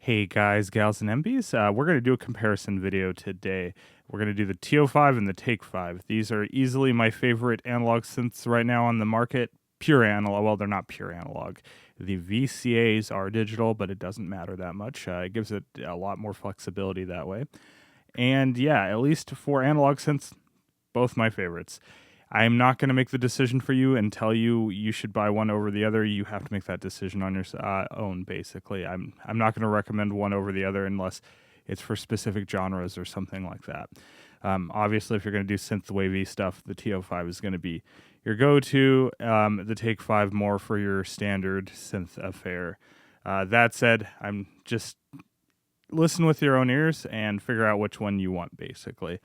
Hey guys, gals, and MBs, we're going to do a comparison video today. We're going to do the TEO-5 and the Take-5. These are easily my favorite analog synths right now on the market. Pure analog, well, they're not pure analog. The VCAs are digital, but it doesn't matter that much. It gives it a lot more flexibility that way. And yeah, at least for analog synths, both my favorites. I'm not going to make the decision for you and tell you you should buy one over the other. You have to make that decision on your own, basically. I'm not going to recommend one over the other unless it's for specific genres or something like that. Obviously, if you're going to do synth wavy stuff, the TEO-5 is going to be your go-to. The Take-5 more for your standard synth affair. That said, I'm just listen with your own ears and figure out which one you want, basically.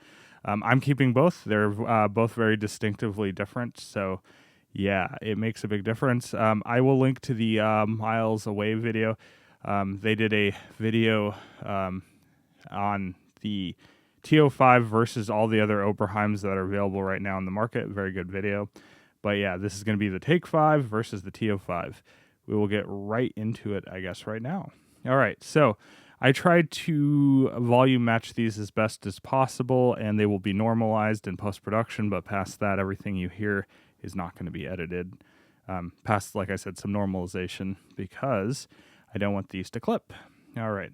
I'm keeping both. They're both very distinctively different. So, yeah, it makes a big difference. I will link to the Miles Away video. They did a video on the TEO-5 versus all the other Oberheims that are available right now in the market. Very good video. But, yeah, this is going to be the Take-5 versus the TEO-5. We will get right into it, I guess, right now. All right, so I tried to volume match these as best as possible, and they will be normalized in post-production, but past that, everything you hear is not going to be edited. Past, like I said, some normalization, because I don't want these to clip. All right.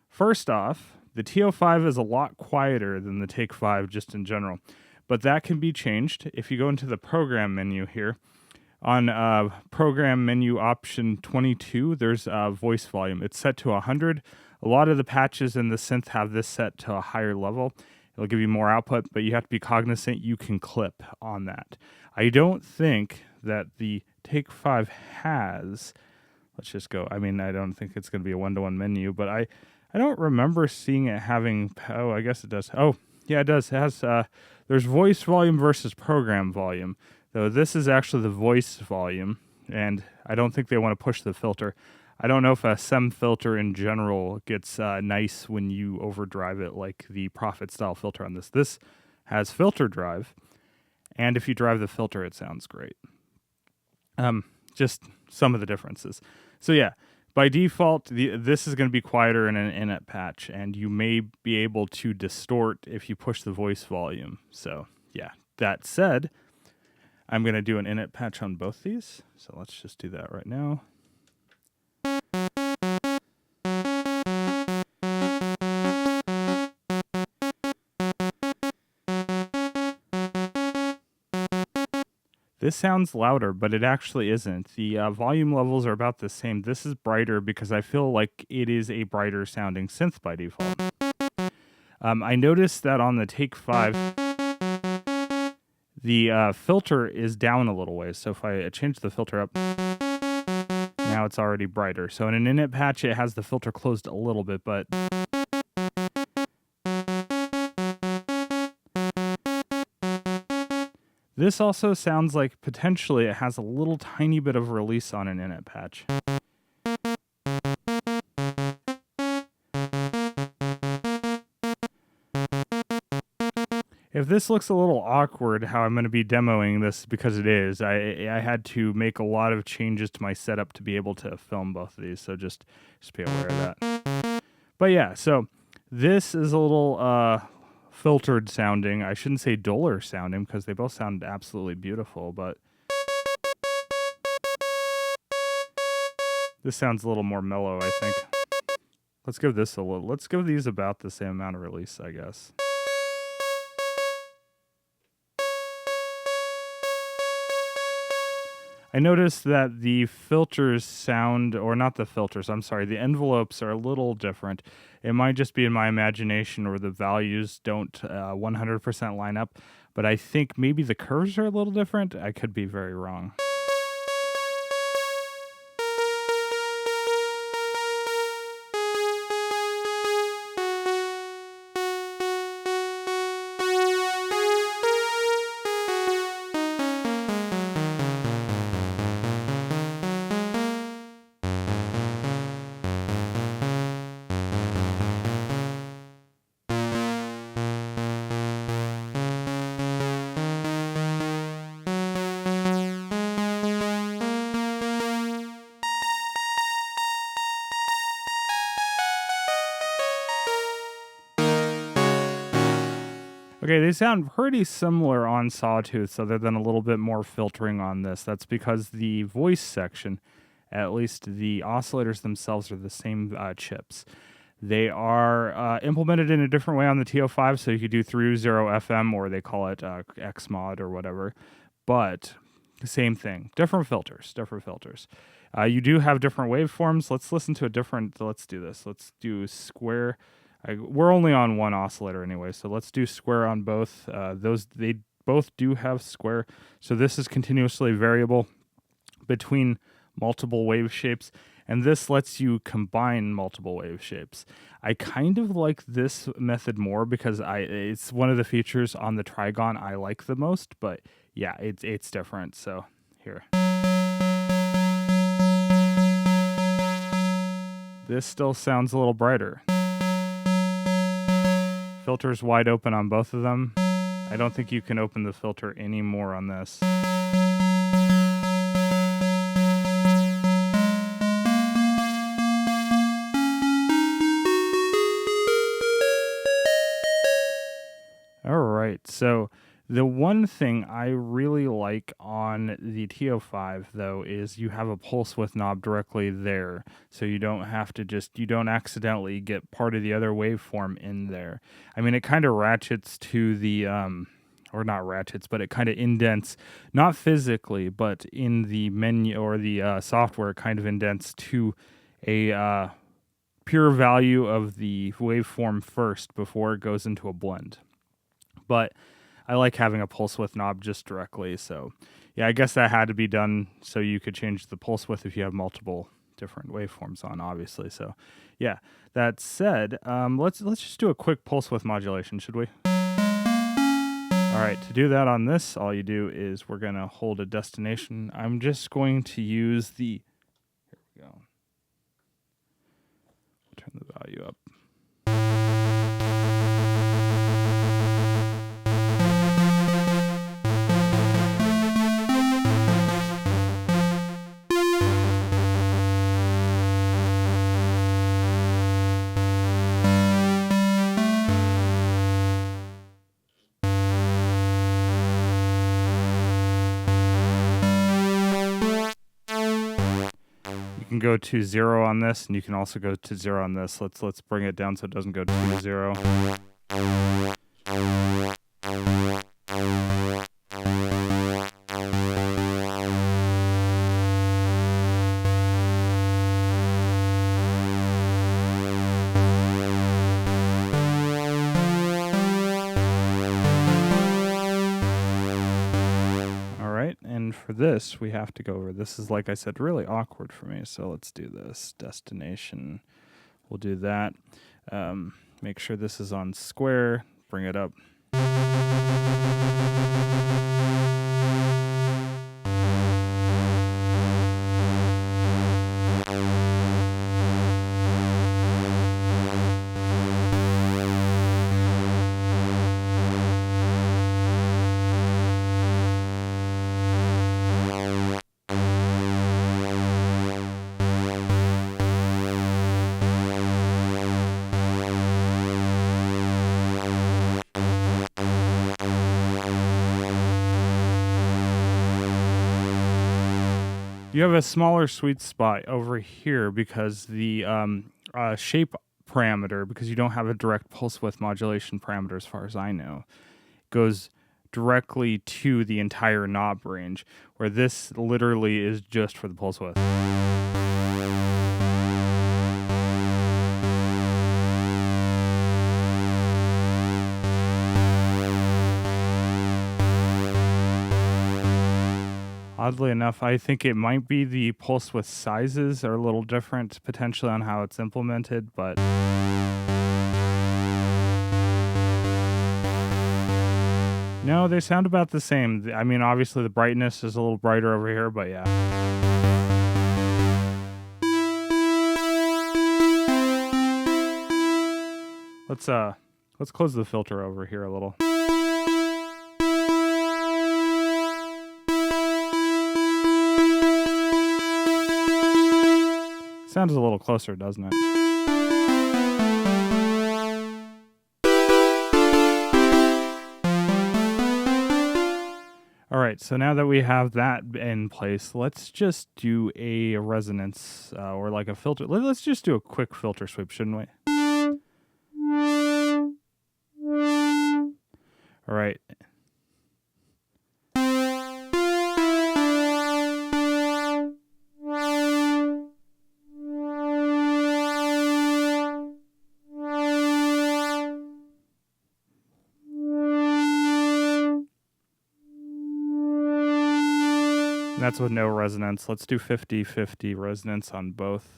First off, the TEO-5 is a lot quieter than the Take-5 just in general, but that can be changed. If you go into the program menu here, on program menu option 22, there's voice volume. It's set to 100. A lot of the patches in the synth have this set to a higher level. It'll give you more output, but you have to be cognizant you can clip on that. I don't think that the Take-5 has, let's just go, I don't think it's going to be a one-to-one menu, but I don't remember seeing it having, oh, I guess it does. Oh, yeah, it does. It has, there's voice volume versus program volume. So this is actually the voice volume, and I don't think they want to push the filter. I don't know if a SEM filter in general gets nice when you overdrive it like the Prophet style filter on this. This has filter drive, and if you drive the filter, it sounds great. Just some of the differences. So yeah, by default, this is going to be quieter in an init patch, and you may be able to distort if you push the voice volume. So yeah, that said, I'm going to do an init patch on both these. So let's just do that right now. This sounds louder, but it actually isn't. The volume levels are about the same. This is brighter because I feel like it is a brighter sounding synth by default. I noticed that on the Take-5, the filter is down a little ways. So if I change the filter up, now it's already brighter. So in an init patch, it has the filter closed a little bit, but this also sounds like potentially it has a little tiny bit of release on an init patch. If this looks a little awkward, how I'm going to be demoing this, because it is, I had to make a lot of changes to my setup to be able to film both of these, so just be aware of that. But yeah, so this is a little filtered sounding. I shouldn't say duller sounding, because they both sound absolutely beautiful, but this sounds a little more mellow, I think. Let's give this a little, let's give these about the same amount of release, I guess. I noticed that the filters sound, or not the filters, I'm sorry, the envelopes are a little different. It might just be in my imagination or the values don't 100% line up, but I think maybe the curves are a little different. I could be very wrong. Okay, they sound pretty similar on Sawtooth, other than a little bit more filtering on this. That's because the voice section, at least the oscillators themselves, are the same chips. They are implemented in a different way on the TEO-5, so you could do through 0 FM, or they call it Xmod or whatever. But same thing, different filters. You do have different waveforms. Let's listen to let's do this. Let's do square. We're only on one oscillator anyway, so let's do square on both. They both do have square, so this is continuously variable between multiple wave shapes, and this lets you combine multiple wave shapes. I kind of like this method more because it's one of the features on the Trigon I like the most, but yeah, it's different. So here. This still sounds a little brighter. Filter's wide open on both of them. I don't think you can open the filter anymore on this. All right, so the one thing I really like on the TEO-5, though, is you have a pulse width knob directly there, so you don't have to you don't accidentally get part of the other waveform in there. I mean, it kind of ratchets to the, or not ratchets, but it kind of indents, not physically, but in the menu or the software, it kind of indents to a pure value of the waveform first before it goes into a blend. But I like having a pulse width knob just directly, so yeah, I guess that had to be done so you could change the pulse width if you have multiple different waveforms on, obviously. So yeah, that said, let's just do a quick pulse width modulation, should we? All right, to do that on this, all you do is we're gonna hold a destination. I'm just going to use here we go. Turn the value up. You can go to 0 on this, and you can also go to 0 on this. Let's bring it down so it doesn't go to 0. And for this, we have to go over. This is, like I said, really awkward for me. So let's do this. Destination. We'll do that. Make sure this is on square. Bring it up. You have a smaller sweet spot over here because the shape parameter, because you don't have a direct pulse width modulation parameter as far as I know, goes directly to the entire knob range, where this literally is just for the pulse width. Oddly enough, I think it might be the pulse width sizes are a little different potentially on how it's implemented, but no, they sound about the same. I mean, obviously the brightness is a little brighter over here, but yeah. Let's close the filter over here a little. Sounds a little closer, doesn't it? All right, so now that we have that in place, let's just do a resonance or like a filter. Let's just do a quick filter sweep, shouldn't we? All right. That's with no resonance. Let's do 50-50 resonance on both.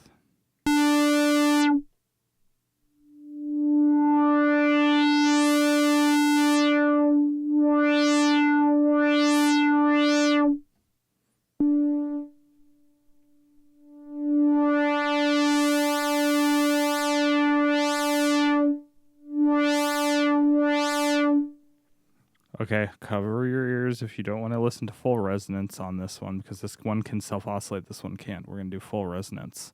Okay, cover your ears if you don't want to listen to full resonance on this one, because this one can self-oscillate, this one can't. We're going to do full resonance.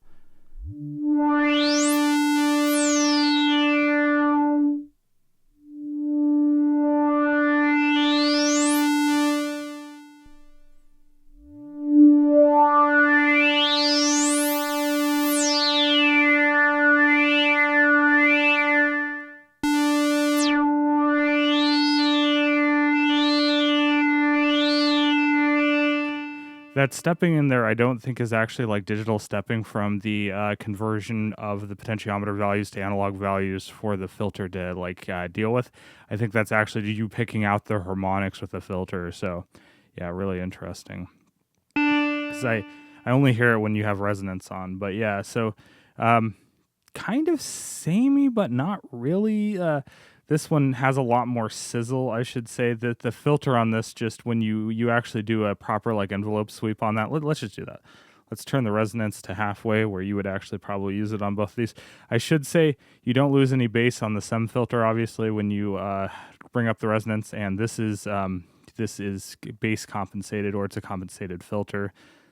That stepping in there, I don't think is actually like digital stepping from the conversion of the potentiometer values to analog values for the filter to like deal with. I think that's actually you picking out the harmonics with the filter. So, yeah, really interesting. Because I only hear it when you have resonance on. But yeah, so kind of samey, but not really. This one has a lot more sizzle, I should say. That the filter on this, just when you actually do a proper like envelope sweep on that, let's just do that. Let's turn the resonance to halfway where you would actually probably use it on both of these. I should say you don't lose any bass on the SEM filter, obviously, when you bring up the resonance, and this is bass compensated, or it's a compensated filter.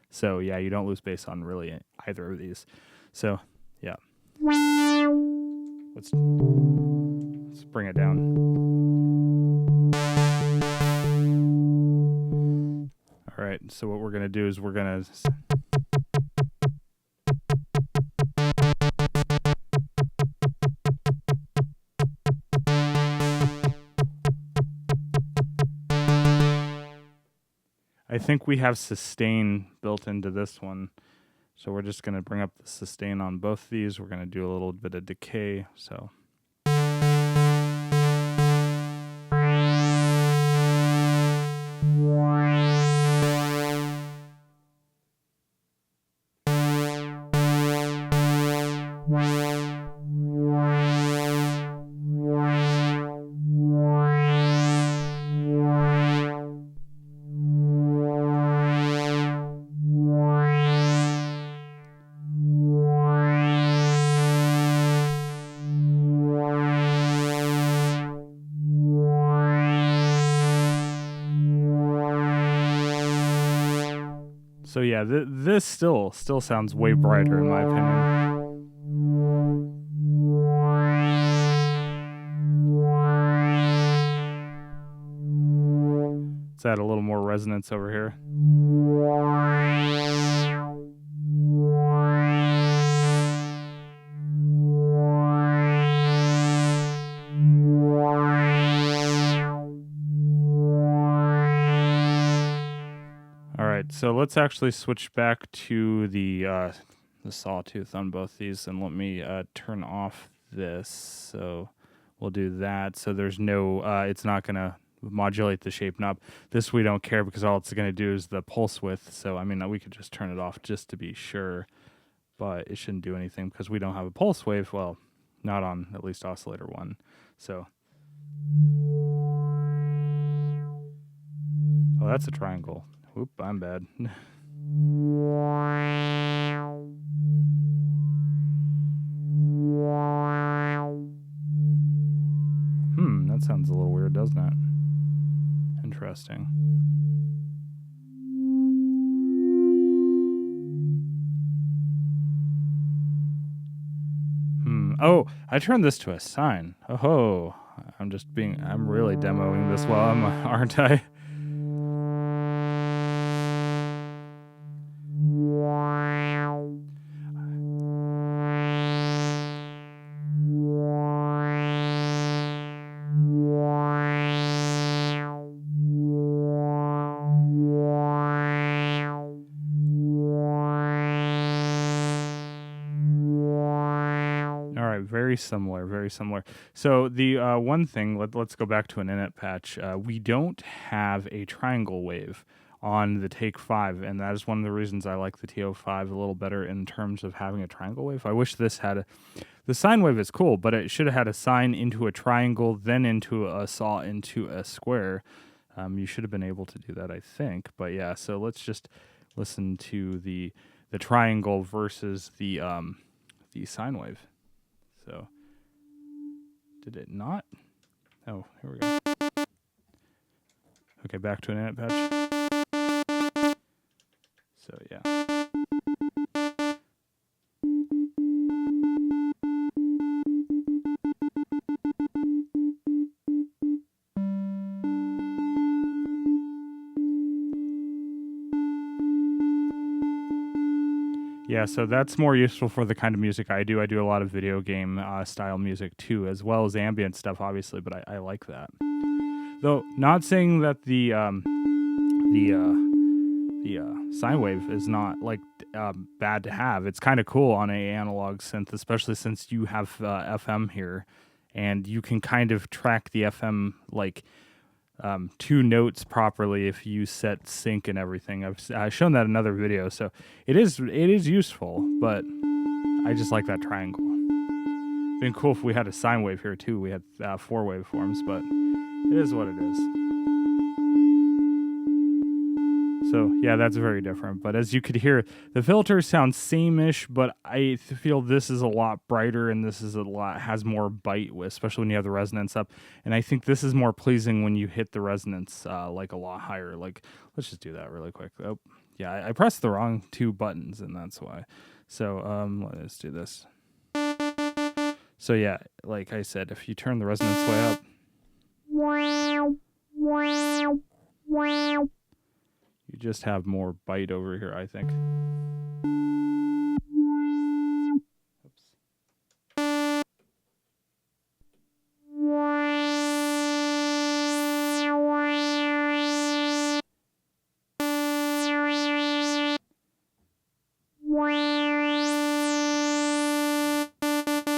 So yeah, you don't lose bass on really either of these. So yeah. Let's bring it down. All right, so what we're going to do is we're going to... I think we have sustain built into this one. So we're just going to bring up the sustain on both these. We're going to do a little bit of decay. So... So yeah, this still sounds way brighter in my opinion. Let's add a little more resonance over here. So let's actually switch back to the sawtooth on both these, and let me turn off this. So we'll do that. So there's no, it's not going to modulate the shape knob. This we don't care because all it's going to do is the pulse width. So I mean, we could just turn it off just to be sure, but it shouldn't do anything because we don't have a pulse wave. Well, not on at least oscillator 1. So, oh, that's a triangle. Oop, I'm bad. That sounds a little weird, doesn't it? Interesting. Oh, I turned this to a sine. Oh, I'm really demoing this well, aren't I? very similar, very similar. So the one thing, let's go back to an init patch. We don't have a triangle wave on the Take-5, and that is one of the reasons I like the TEO-5 a little better in terms of having a triangle wave. I wish this had the sine wave is cool, but it should have had a sine into a triangle, then into a saw into a square. You should have been able to do that, I think. But yeah, so let's just listen to the triangle versus the sine wave. So did it not? Oh, here we go. Okay, back to an init patch. So yeah. Yeah, so that's more useful for the kind of music I do. I do a lot of video game style music too, as well as ambient stuff, obviously. But I like that. Though, not saying that the sine wave is not like bad to have. It's kind of cool on a analog synth, especially since you have FM here, and you can kind of track the FM like 2 notes properly if you set sync and everything. I've shown that in another video, so it is useful, but I just like that triangle. It'd been cool if we had a sine wave here too. We had 4 waveforms, but it is what it is. So yeah, that's very different. But as you could hear, the filters sound same-ish, but I feel this is a lot brighter and this is has more bite, especially when you have the resonance up. And I think this is more pleasing when you hit the resonance like a lot higher. Like, let's just do that really quick. Oh, yeah, I pressed the wrong 2 buttons, and that's why. So let's do this. So yeah, like I said, if you turn the resonance way up, you just have more bite over here, I think. Oops.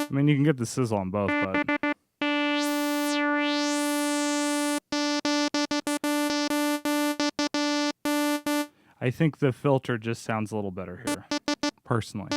I mean, you can get the sizzle on both, but I think the filter just sounds a little better here, personally.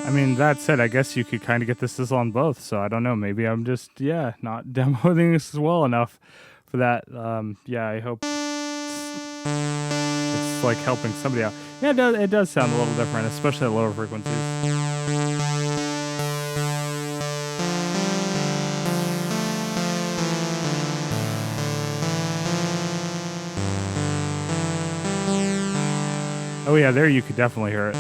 I mean, that said, I guess you could kind of get the sizzle on both, so I don't know. Maybe I'm just, not demoing this well enough for that. Yeah, I hope it's like helping somebody out. Yeah, it does sound a little different, especially at lower frequencies. Oh yeah, there you could definitely hear it.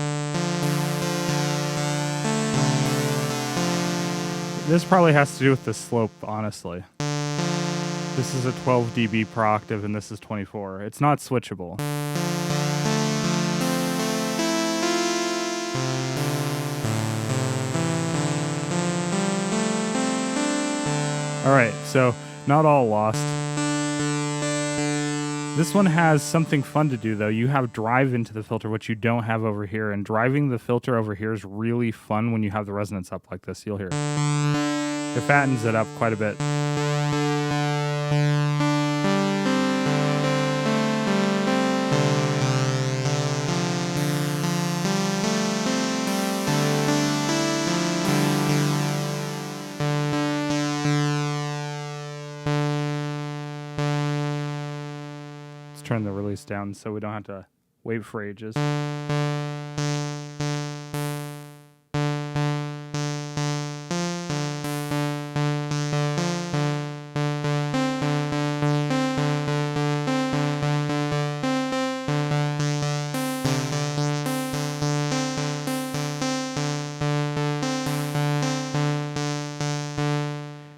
This probably has to do with the slope, honestly. This is a 12 dB per octave, and this is 24. It's not switchable. All right, so not all lost. This one has something fun to do, though. You have drive into the filter, which you don't have over here, and driving the filter over here is really fun when you have the resonance up like this. You'll hear it fattens it up quite a bit. Let's turn the release down so we don't have to wait for ages.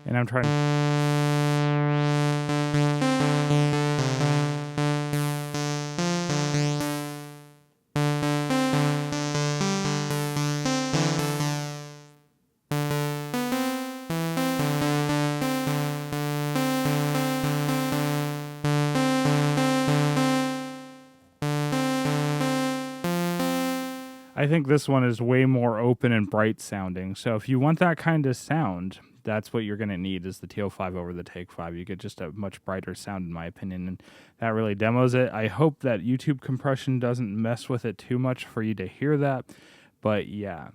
And I'm trying. I think this one is way more open and bright sounding. So if you want that kind of sound, that's what you're going to need is the TEO-5 over the Take-5. You get just a much brighter sound, in my opinion, and that really demos it. I hope that YouTube compression doesn't mess with it too much for you to hear that, but yeah.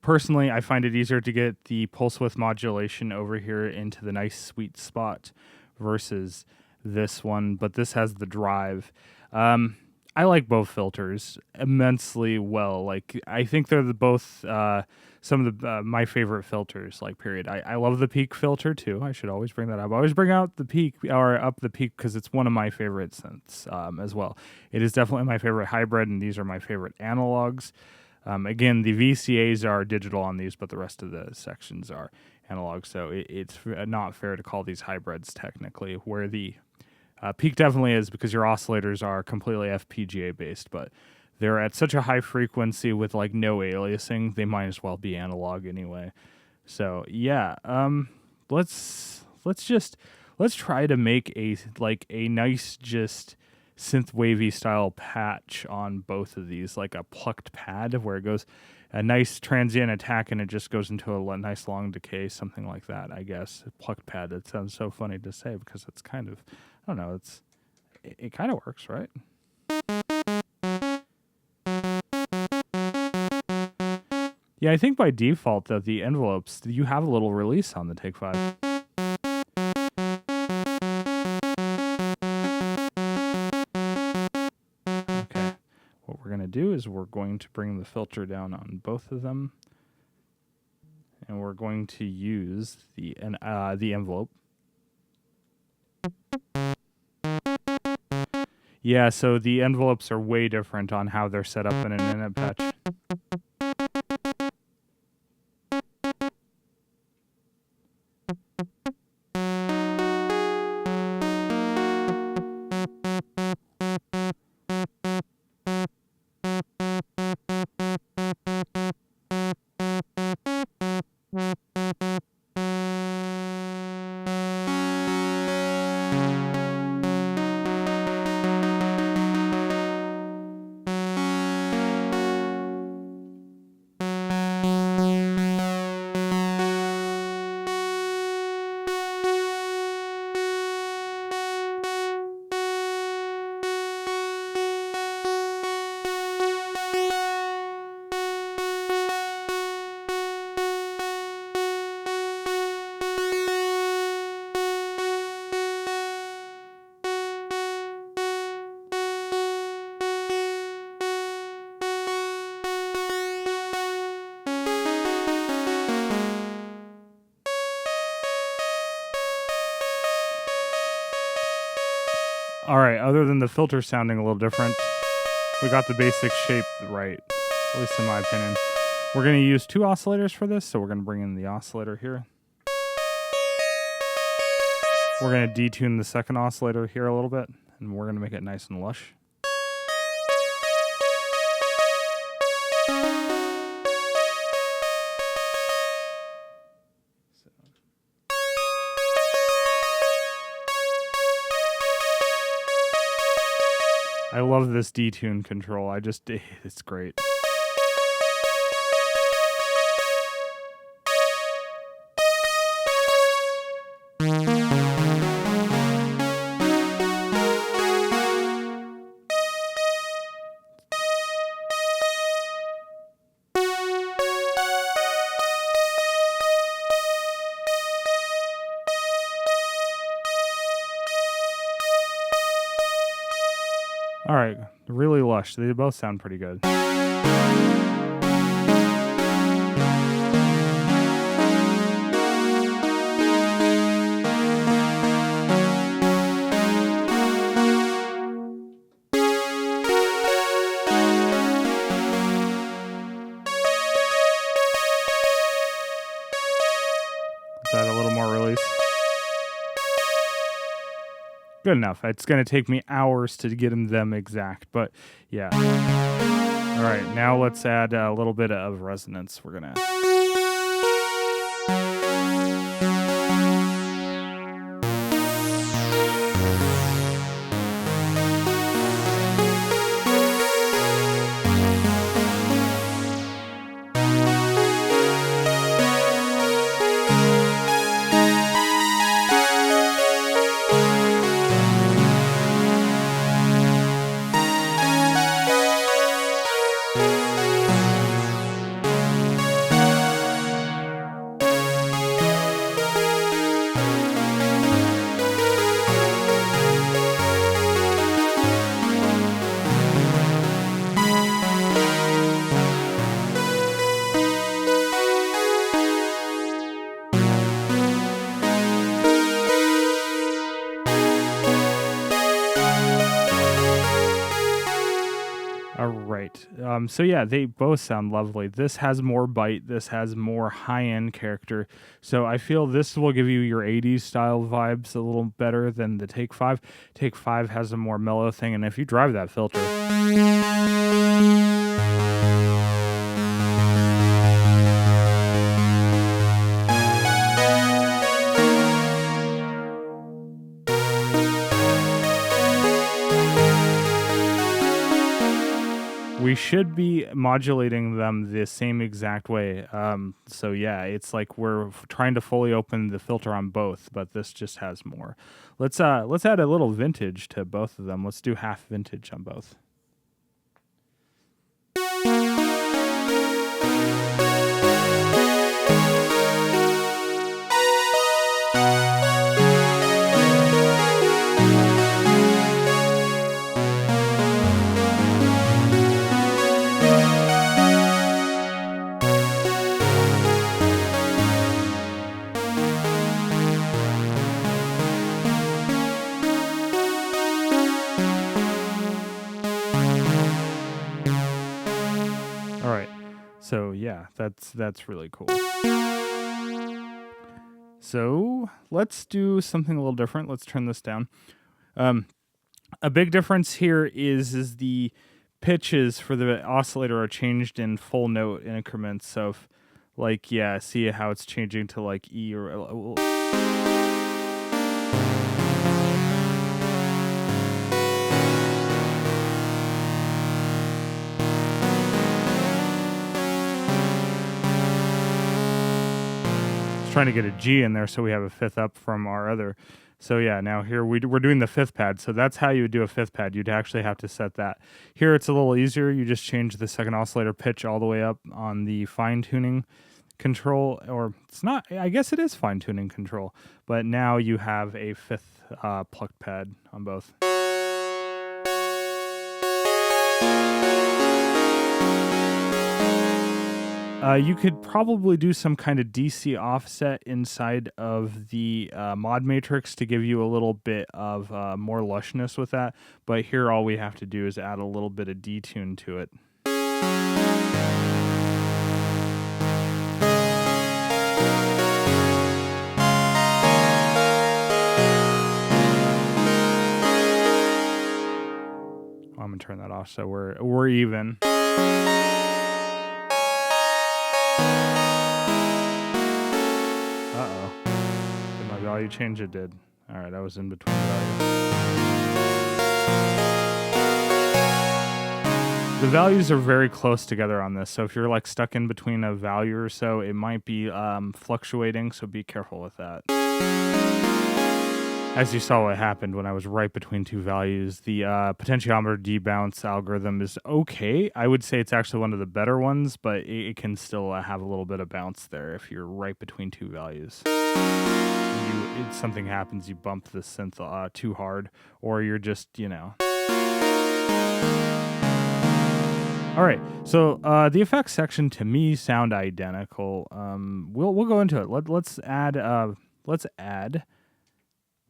Personally, I find it easier to get the pulse width modulation over here into the nice sweet spot versus this one, but this has the drive. I like both filters immensely well. Like, I think they're both some of the my favorite filters, like, period. I love the peak filter too. I should always bring that up. I always bring out the peak or up the peak because it's one of my favorite synths as well. It is definitely my favorite hybrid, and these are my favorite analogs. Again, the VCAs are digital on these, but the rest of the sections are analog, so it's not fair to call these hybrids technically, where the peak definitely is because your oscillators are completely FPGA based, but they're at such a high frequency with like no aliasing, they might as well be analog anyway. So yeah, let's try to make a nice just synth wavy style patch on both of these, like a plucked pad where it goes a nice transient attack and it just goes into a nice long decay, something like that. I guess a plucked pad. It sounds so funny to say because it's kind of, I don't know, it kind of works, right? Yeah, I think by default though, the envelopes, you have a little release on the Take-5. Okay, what we're gonna do is we're going to bring the filter down on both of them, and we're going to use the envelope. Yeah, so the envelopes are way different on how they're set up in an init patch. All right, other than the filter sounding a little different, we got the basic shape right, at least in my opinion. We're going to use 2 oscillators for this, so we're going to bring in the oscillator here. We're going to detune the second oscillator here a little bit, and we're going to make it nice and lush. I love this detune control. It's great. All right, really lush. They both sound pretty good. Is that a little more release? Good enough. It's going to take me hours to get them exact, but yeah. All right, now let's add a little bit of resonance. We're going to... So yeah, they both sound lovely. This has more bite. This has more high-end character. So I feel this will give you your 80s style vibes a little better than the Take 5. Take 5 has a more mellow thing, and if you drive that filter, we should be modulating them the same exact way. So yeah, it's like we're trying to fully open the filter on both, but this just has more. Let's add a little vintage to both of them. Let's do half vintage on both. All right, so yeah, that's really cool. So let's do something a little different. Let's turn this down. A big difference here is the pitches for the oscillator are changed in full note increments. So if, like, yeah, see how it's changing to like E or trying to get a G in there so we have a fifth up from our other. So yeah, now here we're doing the fifth pad. So that's how you would do a fifth pad. You'd actually have to set that. Here it's a little easier. You just change the second oscillator pitch all the way up on the fine tuning control, or it's not, I guess it is fine tuning control, but now you have a fifth plucked pad on both. You could probably do some kind of DC offset inside of the mod matrix to give you a little bit of more lushness with that. But here all we have to do is add a little bit of detune to it. I'm gonna turn that off so we're even. Uh-oh. Did my value change? It did. All right, I was in between values. The values are very close together on this, so if you're like stuck in between a value or so, it might be fluctuating, so be careful with that. As you saw what happened when I was right between two values, the potentiometer debounce algorithm is okay. I would say it's actually one of the better ones, but it can still have a little bit of bounce there if you're right between two values. Something happens, you bump the synth too hard, or you're just, you know. All right, so the effects section to me sound identical. We'll go into it. Let's add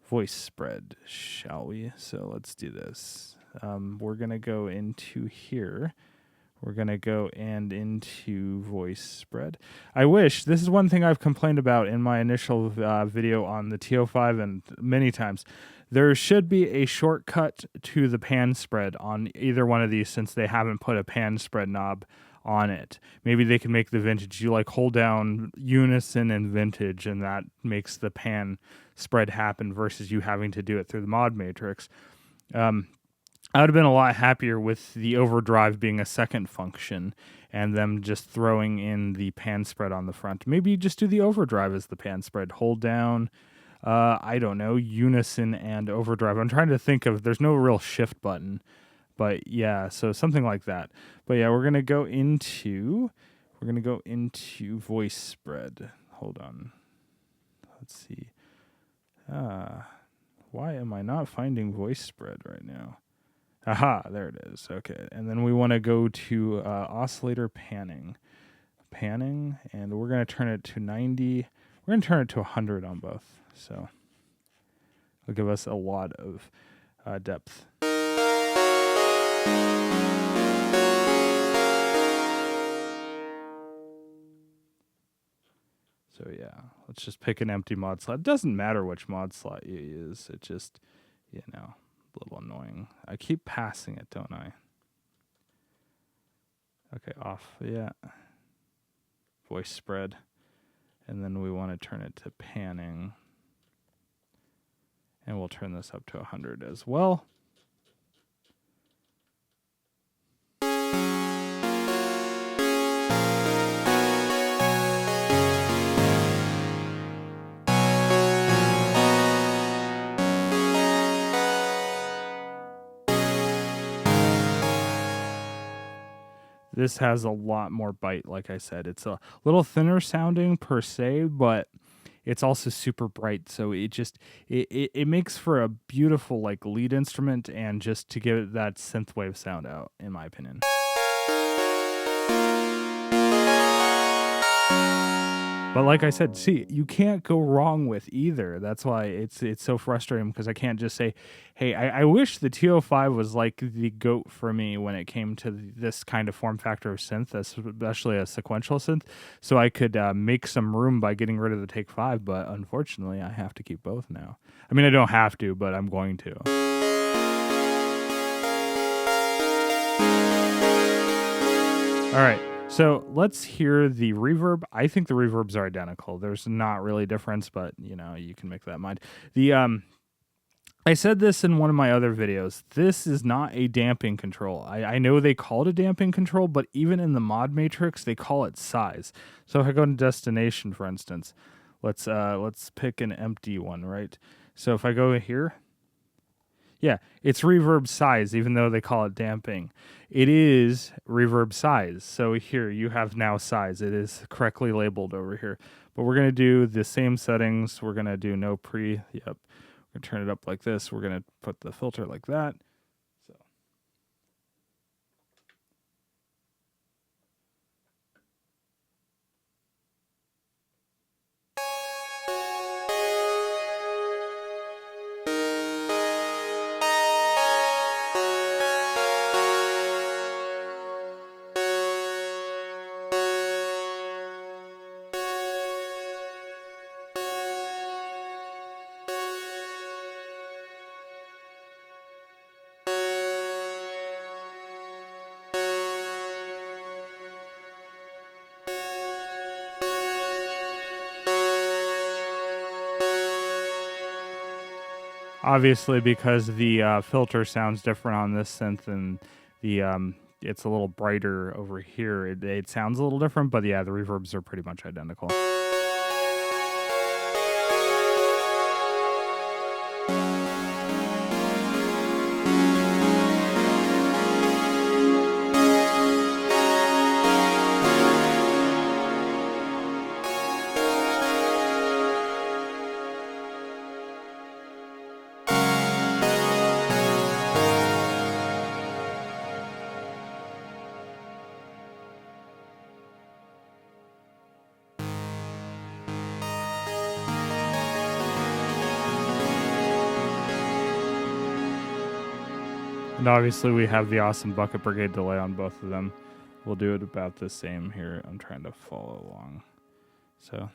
voice spread, shall we? So let's do this. We're gonna go into here. We're gonna go into voice spread. I wish, this is one thing I've complained about in my initial video on the TEO-5 and many times. There should be a shortcut to the pan spread on either one of these since they haven't put a pan spread knob on it. Maybe they can make the vintage. You like hold down unison and vintage and that makes the pan spread happen versus you having to do it through the mod matrix. I would have been a lot happier with the overdrive being a second function and them just throwing in the pan spread on the front. Maybe just do the overdrive as the pan spread. Hold down, I don't know, unison and overdrive. I'm trying to think of, there's no real shift button, but yeah, so something like that. But yeah, we're going to go into voice spread. Hold on. Let's see. Why am I not finding voice spread right now? Aha, there it is. Okay, and then we want to go to oscillator panning, and we're going to turn it to 90. We're going to turn it to 100 on both, so it'll give us a lot of depth. So yeah, let's just pick an empty mod slot. It doesn't matter which mod slot you use. It just, you know, a little annoying. I keep passing it, don't I? Okay, off. Yeah. Voice spread. And then we want to turn it to panning. And we'll turn this up to 100 as well. This has a lot more bite, like I said. It's a little thinner sounding per se, but it's also super bright. So it just, it makes for a beautiful like lead instrument and just to give it that synthwave sound out, in my opinion. But like I said, see, you can't go wrong with either. That's why it's so frustrating, because I can't just say, hey, I wish the TEO-5 was like the GOAT for me when it came to this kind of form factor of synth, especially a sequential synth, so I could make some room by getting rid of the Take-5, but unfortunately I have to keep both now. I mean, I don't have to, but I'm going to. All right. So let's hear the reverb. I think the reverbs are identical. There's not really a difference, but you know, you can make that mind. I said this in one of my other videos. This is not a damping control. I know they call it a damping control, but even in the mod matrix, they call it size. So if I go to destination, for instance, let's pick an empty one, right? So if I go here, yeah, it's reverb size, even though they call it damping. It is reverb size. So here you have now size. It is correctly labeled over here. But we're going to do the same settings. We're going to do no pre. Yep. We're going to turn it up like this. We're going to put the filter like that. So. Obviously, because the filter sounds different on this synth, and the it's a little brighter over here. It sounds a little different, but yeah, the reverbs are pretty much identical. And obviously we have the awesome Bucket Brigade delay on both of them. We'll do it about the same here. I'm trying to follow along. So.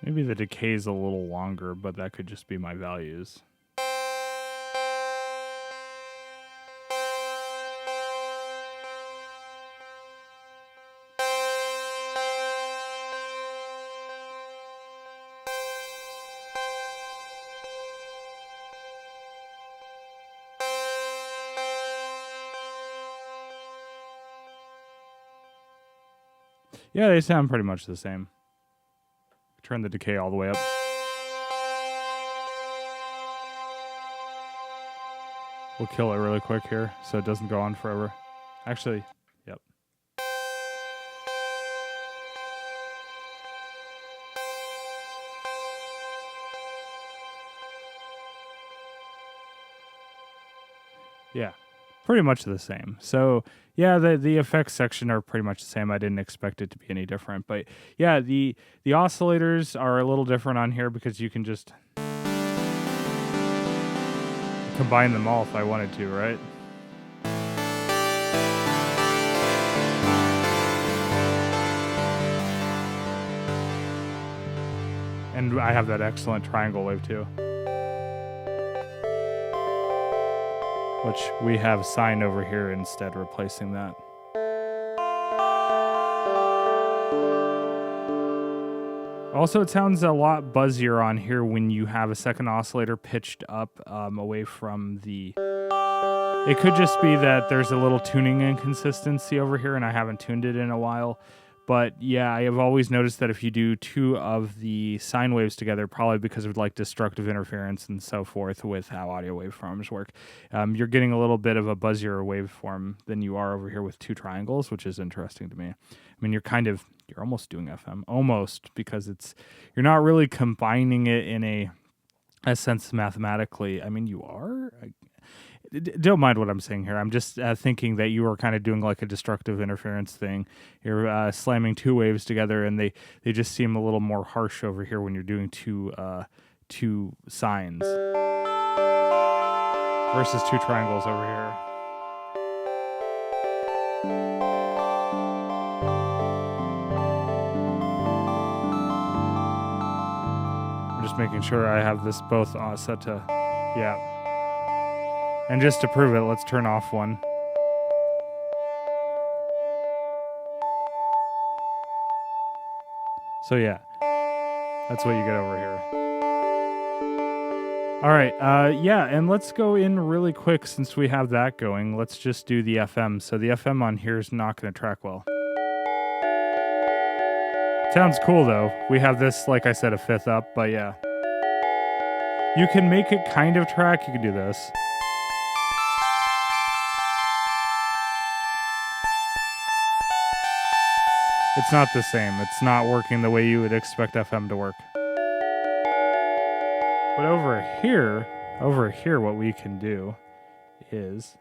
Maybe the decay is a little longer, but that could just be my values. Yeah, they sound pretty much the same. Turn the decay all the way up. We'll kill it really quick here so it doesn't go on forever. Actually, yep. Yeah, pretty much the same. So yeah, the effects section are pretty much the same. I didn't expect it to be any different, but yeah, the oscillators are a little different on here because you can just combine them all if I wanted to, right? And I have that excellent triangle wave too, which we have sine over here instead, replacing that. Also, it sounds a lot buzzier on here when you have a second oscillator pitched up away from the... It could just be that there's a little tuning inconsistency over here and I haven't tuned it in a while. But yeah, I have always noticed that if you do two of the sine waves together, probably because of like destructive interference and so forth with how audio waveforms work, you're getting a little bit of a buzzier waveform than you are over here with two triangles, which is interesting to me. I mean, you're almost doing FM, almost, because you're not really combining it in a sense mathematically. I mean, you are. Don't mind what I'm saying here. I'm just thinking that you are kind of doing like a destructive interference thing. You're slamming two waves together, and they just seem a little more harsh over here when you're doing two sines versus two triangles over here. I'm just making sure I have this both set to, yeah. And just to prove it, let's turn off one. So yeah, that's what you get over here. All right, yeah, and let's go in really quick since we have that going. Let's just do the FM. So the FM on here is not going to track well. Sounds cool though. We have this, like I said, a fifth up, but yeah. You can make it kind of track. You can do this. It's not the same. It's not working the way you would expect FM to work. But over here, what we can do is...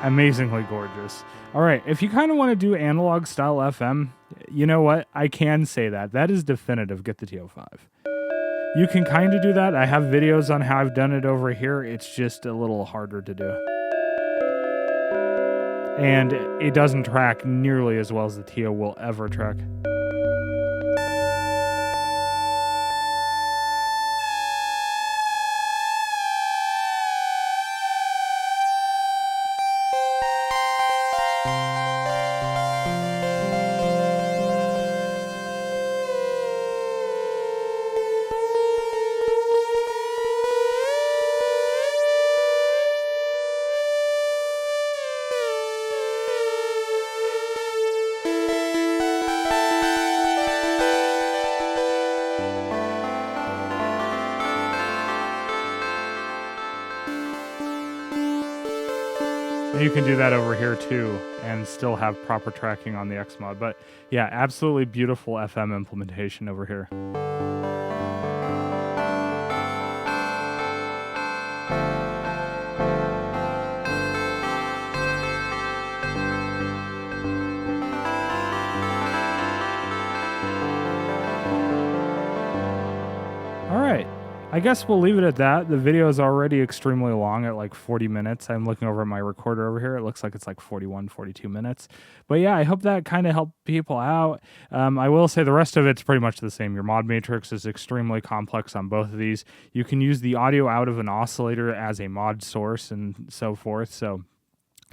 amazingly gorgeous. All right, if you kind of want to do analog style FM, you know what? I can say that. That is definitive. Get the TEO-5. You can kind of do that. I have videos on how I've done it over here. It's just a little harder to do. And it doesn't track nearly as well as the TEO will ever track. You can do that over here too and still have proper tracking on the X mod. But yeah, absolutely beautiful FM implementation over here. All right. I guess we'll leave it at that. The video is already extremely long at like 40 minutes. I'm looking over at my recorder over here. It looks like it's like 41, 42 minutes. But yeah, I hope that kind of helped people out. I will say the rest of it's pretty much the same. Your mod matrix is extremely complex on both of these. You can use the audio out of an oscillator as a mod source and so forth. So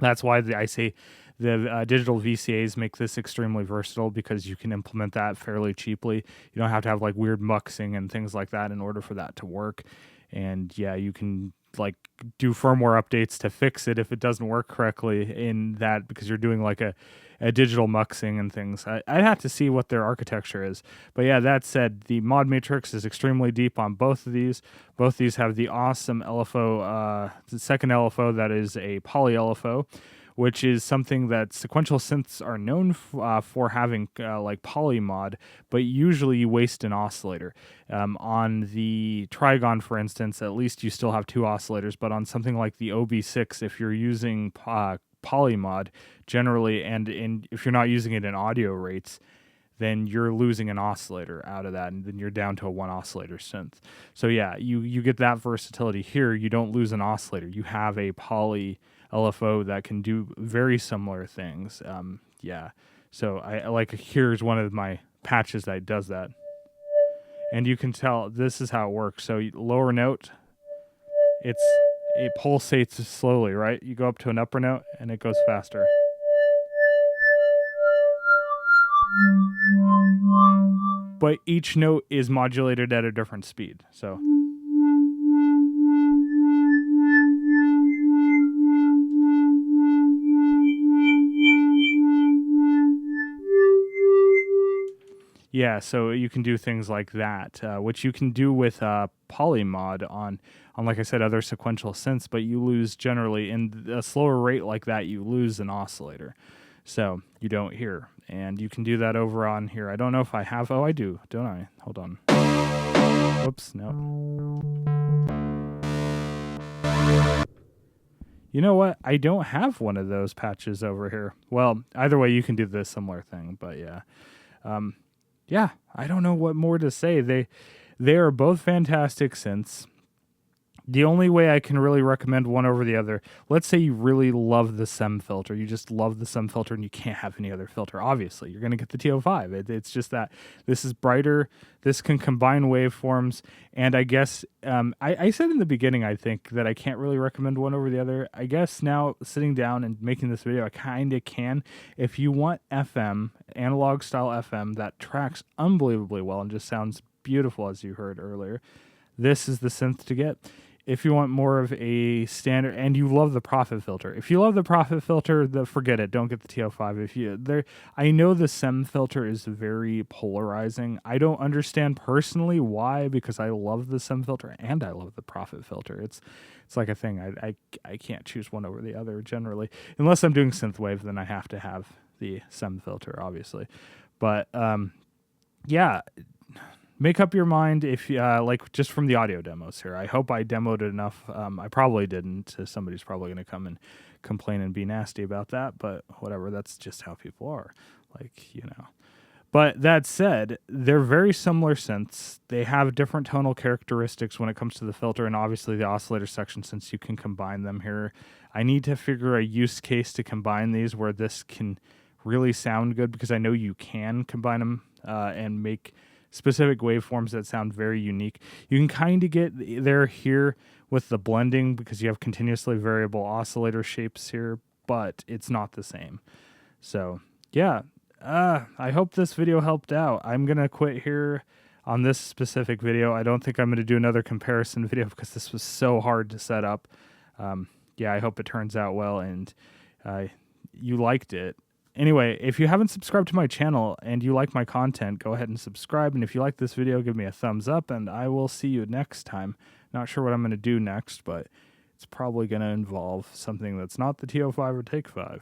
that's why I say the digital VCAs make this extremely versatile, because you can implement that fairly cheaply. You don't have to have like weird muxing and things like that in order for that to work. And yeah, you can like do firmware updates to fix it if it doesn't work correctly in that, because you're doing like a digital muxing and things. I'd have to see what their architecture is. But yeah, that said, the mod matrix is extremely deep on both of these. Both these have the awesome LFO, the second LFO that is a poly LFO, which is something that sequential synths are known for having, like polymod, but usually you waste an oscillator. On the Trigon, for instance, at least you still have 2 oscillators, but on something like the OB6, if you're using polymod generally, and if you're not using it in audio rates, then you're losing an oscillator out of that, and then you're down to a 1 oscillator synth. So yeah, you get that versatility here. You don't lose an oscillator. You have a poly LFO that can do very similar things. Yeah, so I like, here's one of my patches that does that, and you can tell this is how it works. So lower note, it pulsates slowly, right? You go up to an upper note and it goes faster. But each note is modulated at a different speed. So yeah, so you can do things like that, which you can do with polymod on like I said, other sequential synths, but you lose generally in a slower rate like that, you lose an oscillator. So you don't hear. And you can do that over on here. I don't know if I have. Oh, I do, don't I? Hold on. Whoops, no. You know what? I don't have one of those patches over here. Well, either way, you can do this similar thing, but yeah. Yeah, I don't know what more to say. They are both fantastic synths. The only way I can really recommend one over the other, let's say you really love the SEM filter. You just love the SEM filter and you can't have any other filter. Obviously, you're going to get the TEO-5. It's just that this is brighter. This can combine waveforms. And I guess I said in the beginning, I think, that I can't really recommend one over the other. I guess now sitting down and making this video, I kind of can. If you want FM, analog style FM, that tracks unbelievably well and just sounds beautiful, as you heard earlier, this is the synth to get. If you want more of a standard, and you love the profit filter, if you love the profit filter, forget it. Don't get the TEO-5. I know the SEM filter is very polarizing. I don't understand personally why, because I love the SEM filter and I love the profit filter. It's like a thing. I can't choose one over the other generally, unless I'm doing synthwave. Then I have to have the SEM filter, obviously. But yeah. Make up your mind if like just from the audio demos here. I hope I demoed it enough. I probably didn't. Somebody's probably going to come and complain and be nasty about that, but whatever. That's just how people are. Like, you know. But that said, they're very similar synths. They have different tonal characteristics when it comes to the filter and obviously the oscillator section, since you can combine them here. I need to figure a use case to combine these where this can really sound good, because I know you can combine them and make specific waveforms that sound very unique. You can kind of get there here with the blending, because you have continuously variable oscillator shapes here, but it's not the same. So yeah, I hope this video helped out. I'm going to quit here on this specific video. I don't think I'm going to do another comparison video because this was so hard to set up. Yeah, I hope it turns out well and you liked it. Anyway, if you haven't subscribed to my channel and you like my content, go ahead and subscribe. And if you like this video, give me a thumbs up, and I will see you next time. Not sure what I'm going to do next, but it's probably going to involve something that's not the TEO-5 or Take-5.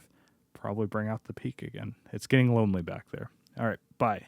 Probably bring out the peak again. It's getting lonely back there. All right, bye.